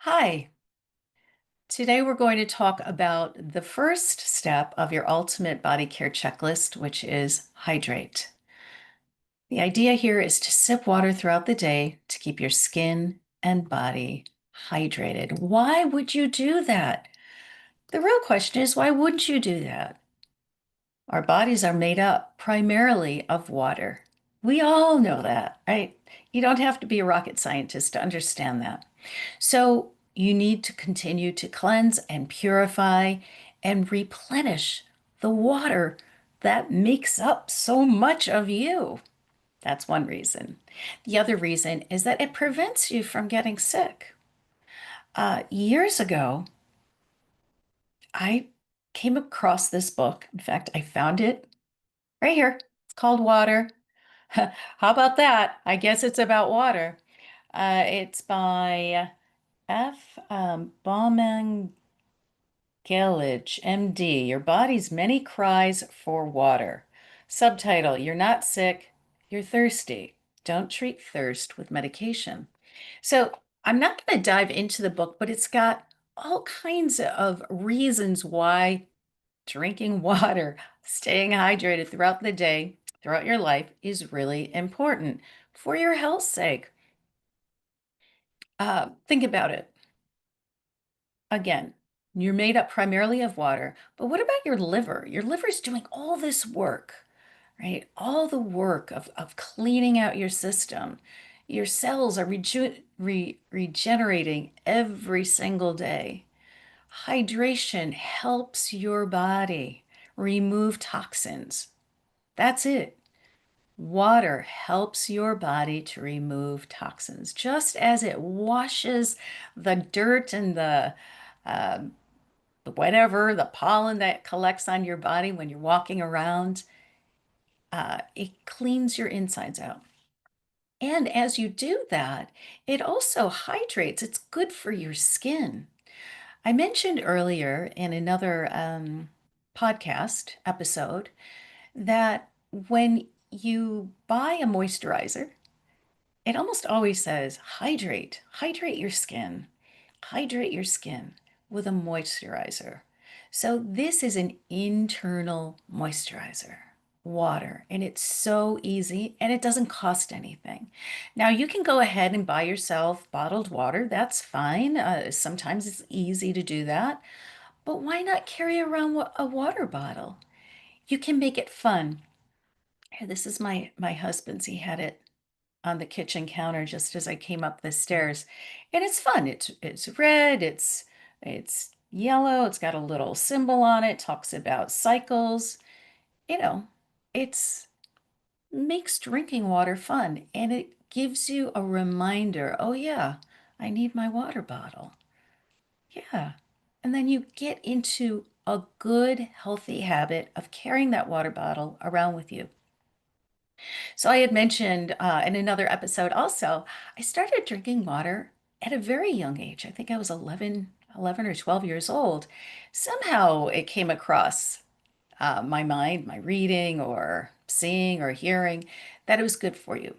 Hi, today we're going to talk about the first step of your ultimate body care checklist, which is hydrate. The idea here is to sip water throughout the day to keep your skin and body hydrated. Why would you do that? The real question is, why wouldn't you do that? Our bodies are made up primarily of water. We all know that, right? You don't have to be a rocket scientist to understand that. So you need to continue to cleanse and purify and replenish the water that makes up so much of you. That's one reason. The other reason is that it prevents you from getting sick. Years ago, I came across this book. In fact, I found it right here. It's called Water. How about that? I guess it's about water. It's by F. Bauman Gillage, MD, Your Body's Many Cries for Water. Subtitle, You're Not Sick, You're Thirsty. Don't treat thirst with medication. So I'm not going to dive into the book, but it's got all kinds of reasons why drinking water, staying hydrated throughout the day, throughout your life is really important for your health's sake. Think about it. Again, you're made up primarily of water, but what about your liver? Your liver is doing all this work, right? All the work of cleaning out your system. Your cells are regenerating every single day. Hydration helps your body remove toxins. That's it. Water helps your body to remove toxins, just as it washes the dirt and uh, whatever, the pollen that collects on your body when you're walking around. It cleans your insides out. And as you do that, it also hydrates. It's good for your skin. I mentioned earlier in another podcast episode that when you buy a moisturizer, it almost always says hydrate, hydrate your skin, hydrate your skin with a moisturizer. So this is an internal moisturizer, water, and it's so easy and it doesn't cost anything. Now you can go ahead and buy yourself bottled water. That's fine. Sometimes it's easy to do that, but why not carry around a water bottle? You can make it fun. Here, this is my husband's. He had it on the kitchen counter just as I came up the stairs. And it's fun. It's red, it's yellow, it's got a little symbol on it, talks about cycles. You know, it's makes drinking water fun and it gives you a reminder, oh yeah, I need my water bottle. Yeah. And then you get into a good, healthy habit of carrying that water bottle around with you. So I had mentioned in another episode also, I started drinking water at a very young age. I think I was 11 or 12 years old. Somehow it came across my mind, my reading or seeing or hearing that it was good for you.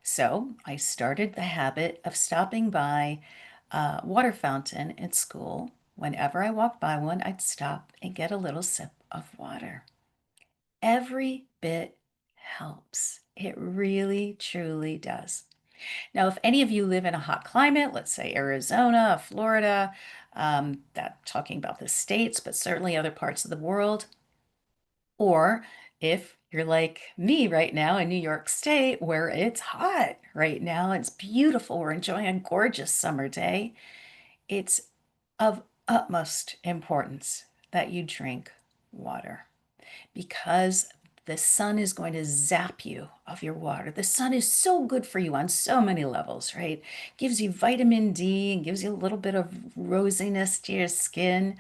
So I started the habit of stopping by a water fountain at school. Whenever I walked by one, I'd stop and get a little sip of water. Every bit helps. It really, truly does. Now, if any of you live in a hot climate, let's say Arizona, Florida, that talking about the states, but certainly other parts of the world, or if you're like me right now in New York State, where it's hot right now, it's beautiful, we're enjoying a gorgeous summer day, it's of utmost importance that you drink water because the sun is going to zap you of your water. The sun is so good for you on so many levels, right? Gives you vitamin D and gives you a little bit of rosiness to your skin.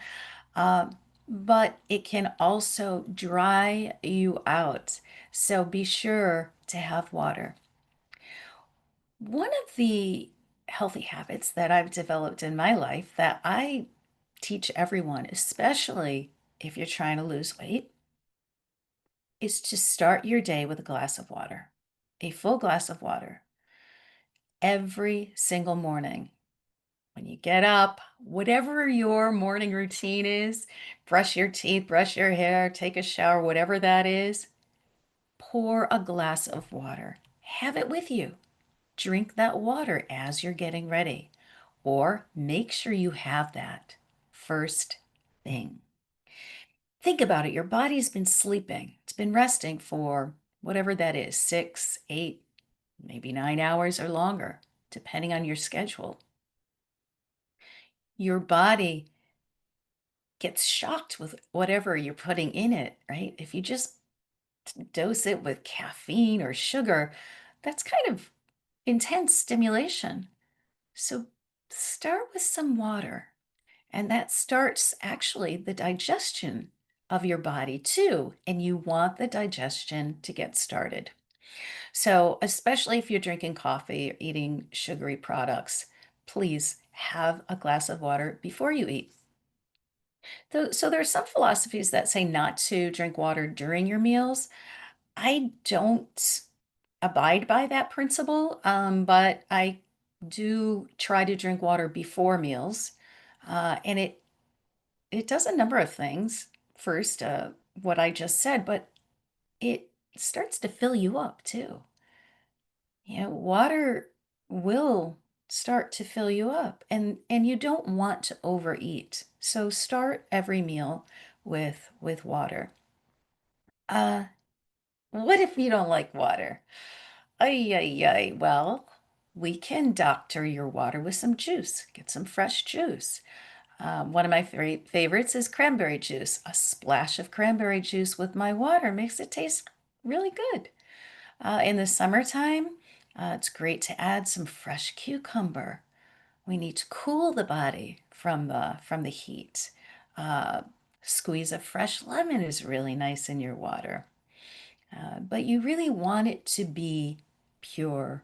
Uh, but it can also dry you out. So be sure to have water. One of the healthy habits that I've developed in my life that I teach everyone, especially if you're trying to lose weight, is to start your day with a glass of water, a full glass of water every single morning. When you get up, whatever your morning routine is, brush your teeth, brush your hair, take a shower, whatever that is, pour a glass of water. Have it with you. Drink that water as you're getting ready, or make sure you have that first thing. Think about it. Your body's been sleeping, it's been resting for whatever that is, 6, 8, maybe 9 hours or longer, depending on your schedule. Your body gets shocked with whatever you're putting in it, right? If you just dose it with caffeine or sugar, that's kind of intense stimulation. So start with some water, and that starts actually the digestion of your body too. And you want the digestion to get started. So, especially if you're drinking coffee or eating sugary products, please have a glass of water before you eat. So, there are some philosophies that say not to drink water during your meals. I don't abide by that principle, but I do try to drink water before meals, and it does a number of things. First, what I just said, but it starts to fill you up too. Water will start to fill you up, and you don't want to overeat. So start every meal with water. Uh, what if you don't like water? Ay, ay, ay. Well, we can doctor your water with some juice. Get some fresh juice. One of my favorites is cranberry juice. A splash of cranberry juice with my water makes it taste really good. In the summertime, it's great to add some fresh cucumber. We need to cool the body from the heat. Uh, Squeeze of fresh lemon is really nice in your water. But you really want it to be pure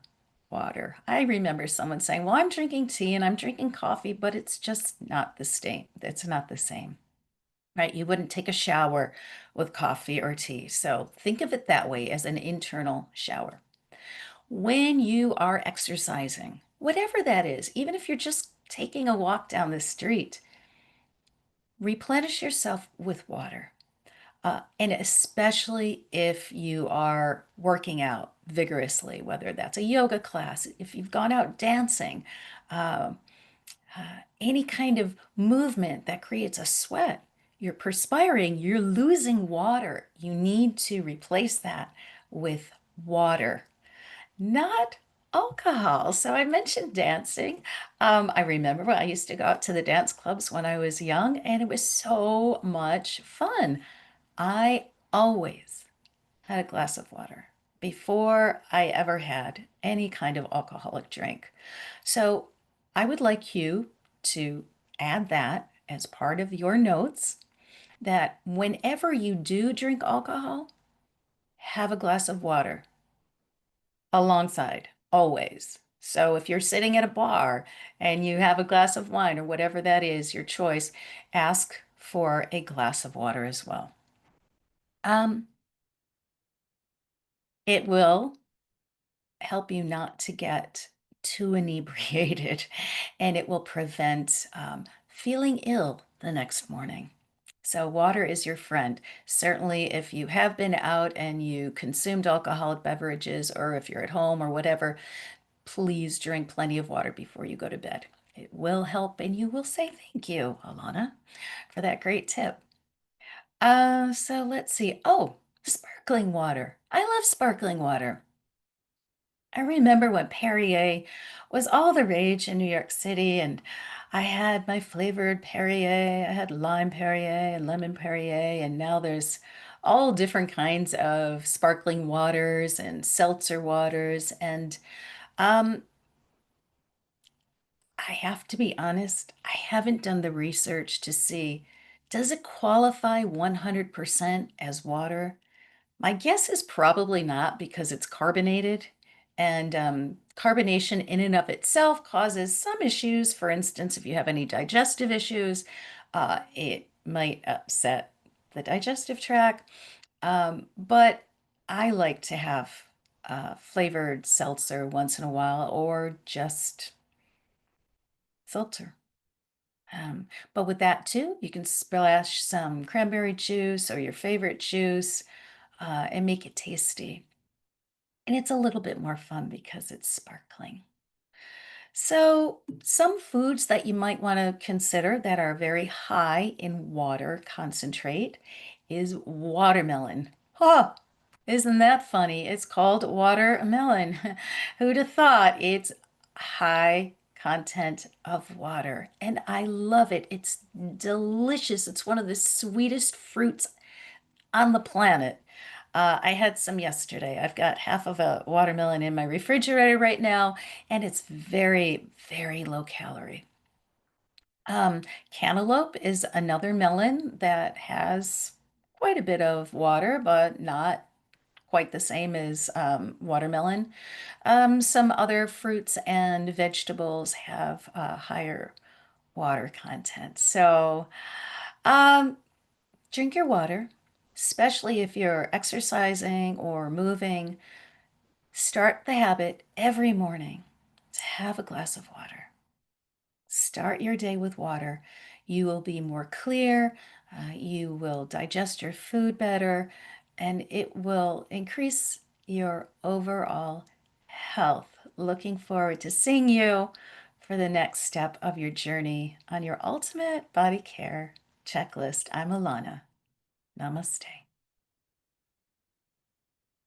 water. I remember someone saying, "Well, I'm drinking tea and I'm drinking coffee, but it's just not the same. It's not the same." Right? You wouldn't take a shower with coffee or tea. So think of it that way, as an internal shower. When you are exercising, whatever that is, even if you're just taking a walk down the street, replenish yourself with water. And especially if you are working out vigorously, whether that's a yoga class, if you've gone out dancing, uh, any kind of movement that creates a sweat, you're perspiring, you're losing water. You need to replace that with water, not alcohol. So I mentioned dancing. I remember when I used to go out to the dance clubs when I was young, and it was so much fun. I always had a glass of water before I ever had any kind of alcoholic drink. So I would like you to add that as part of your notes, that whenever you do drink alcohol, have a glass of water alongside, always. So if you're sitting at a bar and you have a glass of wine or whatever that is, your choice, ask for a glass of water as well. Um, it will help you not to get too inebriated, and it will prevent feeling ill the next morning. So, water is your friend. Certainly, if you have been out and you consumed alcoholic beverages, or if you're at home or whatever, please drink plenty of water before you go to bed. It will help, and you will say thank you, Alana, for that great tip. So let's see. Oh, sparkling water. I love sparkling water. I remember when Perrier was all the rage in New York City, and I had my flavored Perrier. I had lime Perrier and lemon Perrier, and now there's all different kinds of sparkling waters and seltzer waters. And um, I have to be honest, I haven't done the research to see, does it qualify 100% as water? My guess is probably not, because it's carbonated, and carbonation in and of itself causes some issues. For instance, if you have any digestive issues, it might upset the digestive tract. But I like to have flavored seltzer once in a while, or just filter. But with that too, you can splash some cranberry juice or your favorite juice and make it tasty. And it's a little bit more fun because it's sparkling. So, some foods that you might want to consider that are very high in water concentrate is watermelon. Oh, isn't that funny? It's called watermelon. Who'd have thought it's high content of water? And I love it. It's delicious. It's one of the sweetest fruits on the planet. I had some yesterday. I've got half of a watermelon in my refrigerator right now, and it's very, very low calorie. Um, Cantaloupe is another melon that has quite a bit of water, but not quite the same as watermelon. Some other fruits and vegetables have higher water content. So, um, drink your water, especially if you're exercising or moving. Start the habit every morning to have a glass of water. Start your day with water. You will be more clear, you will digest your food better, and it will increase your overall health. Looking forward to seeing you for the next step of your journey on your ultimate body care checklist. I'm Alana. Namaste.